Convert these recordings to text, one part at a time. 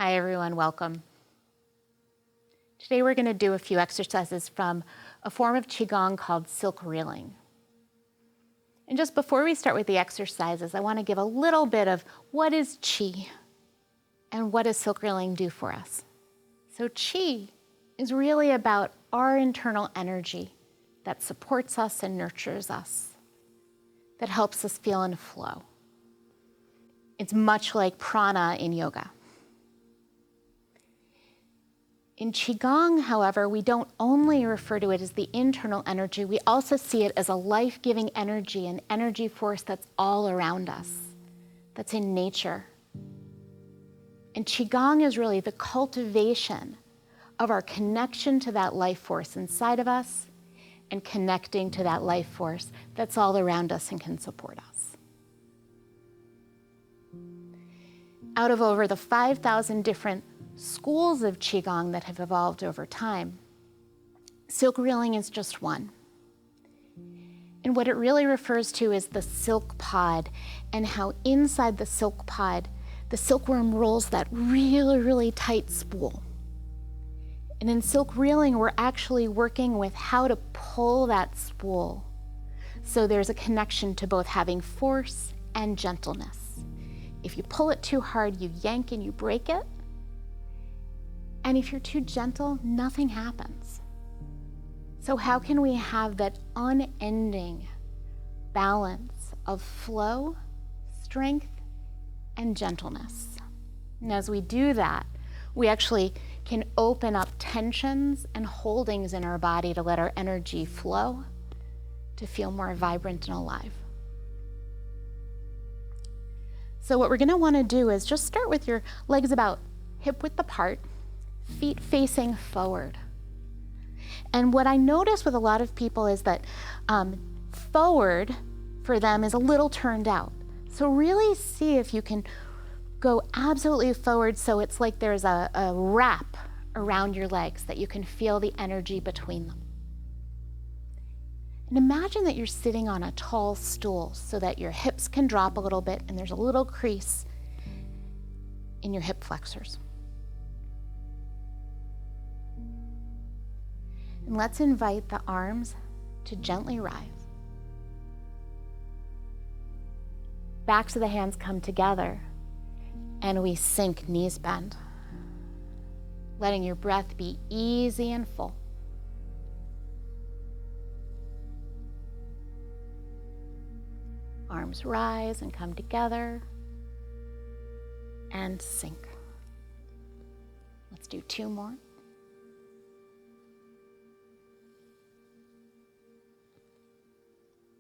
Hi everyone, welcome. Today we're going to do a few exercises from a form of Qigong called silk reeling. And just before we start with the exercises, I want to give a little bit of what is Qi and what does silk reeling do for us. So Qi is really about our internal energy that supports us and nurtures us, that helps us feel in flow. It's much like prana in yoga. In Qigong, however, we don't only refer to it as the internal energy, we also see it as a life-giving energy, an energy force that's all around us, that's in nature. And Qigong is really the cultivation of our connection to that life force inside of us and connecting to that life force that's all around us and can support us. Out of over the 5,000 different schools of Qigong that have evolved over time, silk reeling is just one. And what it really refers to is the silk pod and how inside the silk pod, the silkworm rolls that really, really tight spool. And in silk reeling, we're actually working with how to pull that spool. So there's a connection to both having force and gentleness. If you pull it too hard, you yank and you break it. And if you're too gentle, nothing happens. So how can we have that unending balance of flow, strength, and gentleness? And as we do that, we actually can open up tensions and holdings in our body to let our energy flow, to feel more vibrant and alive. So what we're going to want to do is just start with your legs about hip-width apart, feet facing forward. And what I notice with a lot of people is that forward for them is a little turned out. So really see if you can go absolutely forward so it's like there's a wrap around your legs that you can feel the energy between them. And imagine that you're sitting on a tall stool so that your hips can drop a little bit and there's a little crease in your hip flexors. And let's invite the arms to gently rise. Backs of the hands come together and we sink, knees bend. Letting your breath be easy and full. Arms rise and come together and sink. Let's do two more.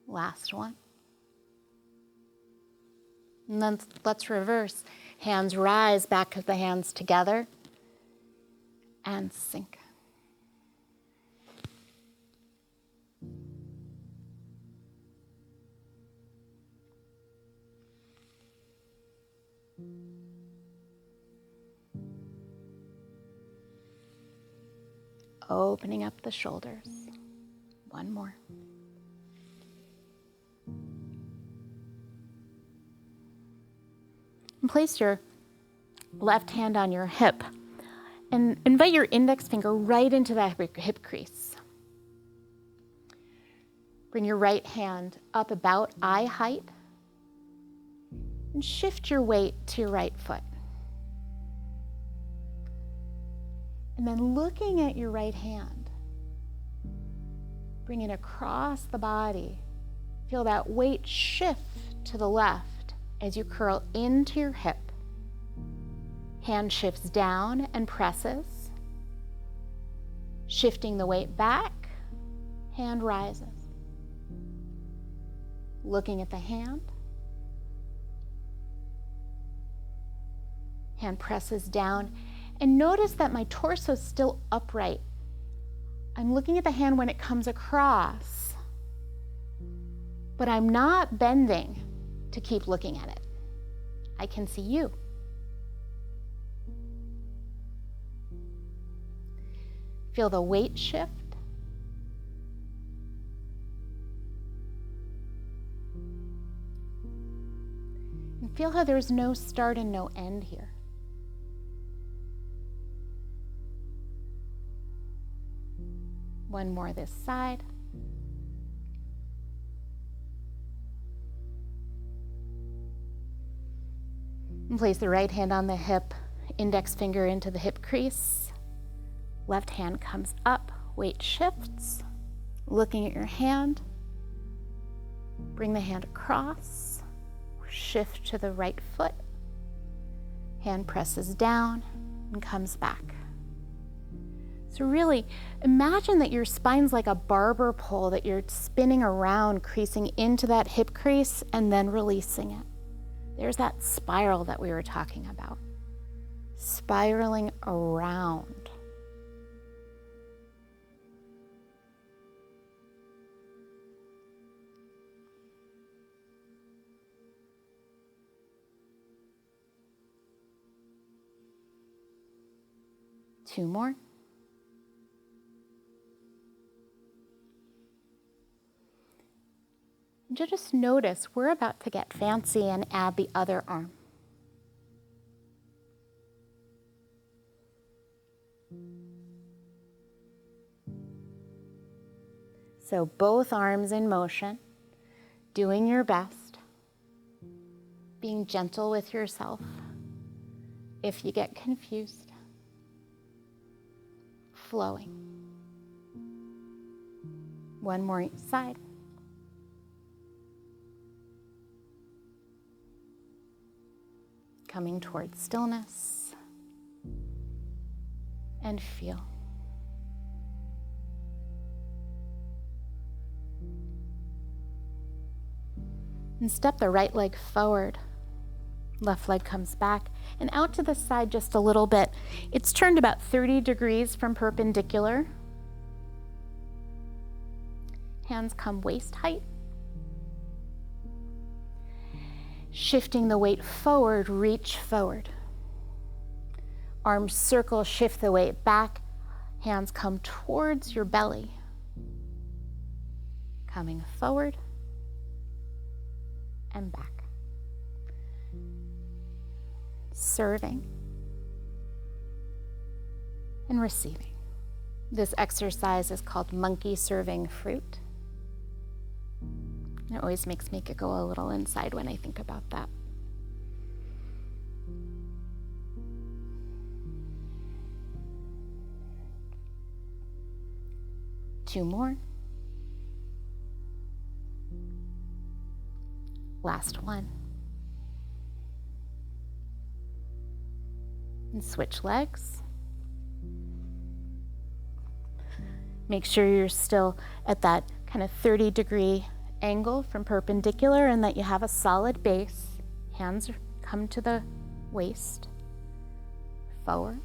Last one. And then let's reverse. Hands rise, back of the hands together, and sink. Opening up the shoulders. One more. And place your left hand on your hip and invite your index finger right into that hip crease. Bring your right hand up about eye height and shift your weight to your right foot. And then looking at your right hand, bring it across the body. Feel that weight shift to the left as you curl into your hip. Hand shifts down and presses. Shifting the weight back, hand rises. Looking at the hand. Hand presses down. And notice that my torso is still upright. I'm looking at the hand when it comes across, but I'm not bending to keep looking at it. I can see you. Feel the weight shift. And feel how there's no start and no end here. One more this side. And place the right hand on the hip, index finger into the hip crease. Left hand comes up, weight shifts. Looking at your hand, bring the hand across, shift to the right foot. Hand presses down and comes back. So really, imagine that your spine's like a barber pole that you're spinning around, creasing into that hip crease and then releasing it. There's that spiral that we were talking about. Spiraling around. Two more. Just notice we're about to get fancy and add the other arm. So both arms in motion, doing your best, being gentle with yourself. If you get confused, flowing. One more each side. Coming towards stillness and feel. And step the right leg forward. Left leg comes back and out to the side just a little bit. It's turned about 30 degrees from perpendicular. Hands come waist height. Shifting the weight forward, reach forward. Arms circle, shift the weight back. Hands come towards your belly. Coming forward and back. Serving and receiving. This exercise is called monkey serving fruit. It always makes me go a little inside when I think about that. Two more. Last one. And switch legs. Make sure you're still at that kind of 30-degree angle from perpendicular and that you have a solid base. Hands come to the waist. Forward.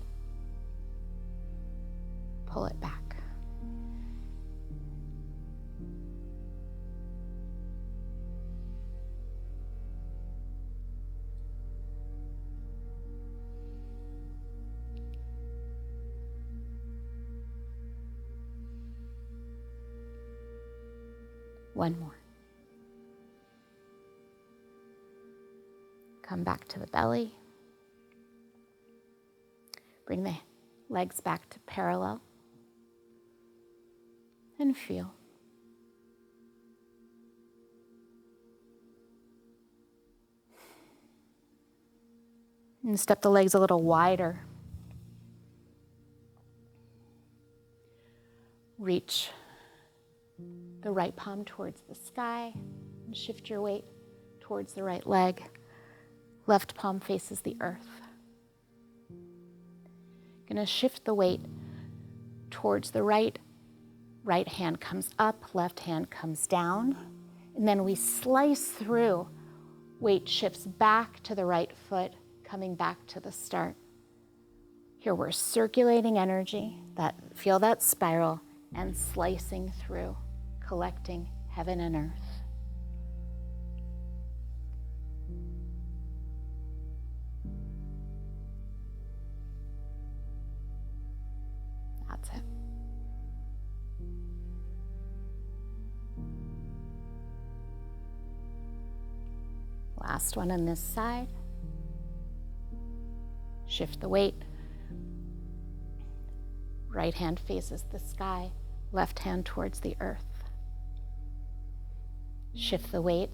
Pull it back. One more. Come back to the belly. Bring the legs back to parallel. And feel. And step the legs a little wider. Reach the right palm towards the sky and shift your weight towards the right leg. Left palm faces the earth. Gonna shift the weight towards the right. Right hand comes up, left hand comes down. And then we slice through. Weight shifts back to the right foot, coming back to the start. Here we're circulating energy, feel that spiral, and slicing through, collecting heaven and earth. That's it. Last one on this side. Shift the weight. Right hand faces the sky, left hand towards the earth. Shift the weight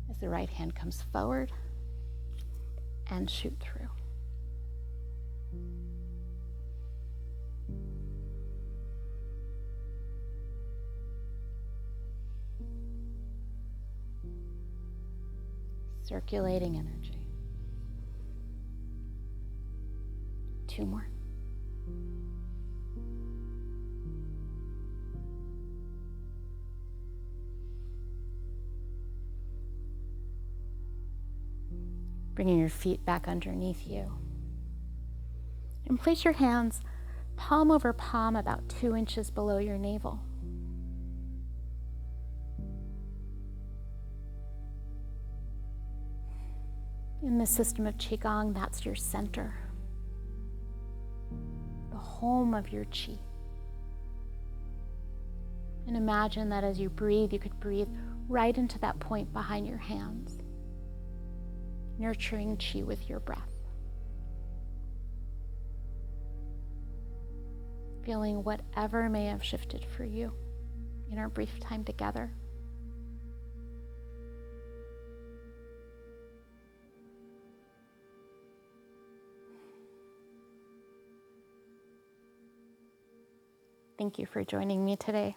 as the right hand comes forward and shoot through. Circulating energy. 2 more. Bringing your feet back underneath you. And place your hands palm over palm about 2 inches below your navel. In the system of Qigong, that's your center, the home of your Qi. And imagine that as you breathe, you could breathe right into that point behind your hands, nurturing Qi with your breath. Feeling whatever may have shifted for you in our brief time together. Thank you for joining me today.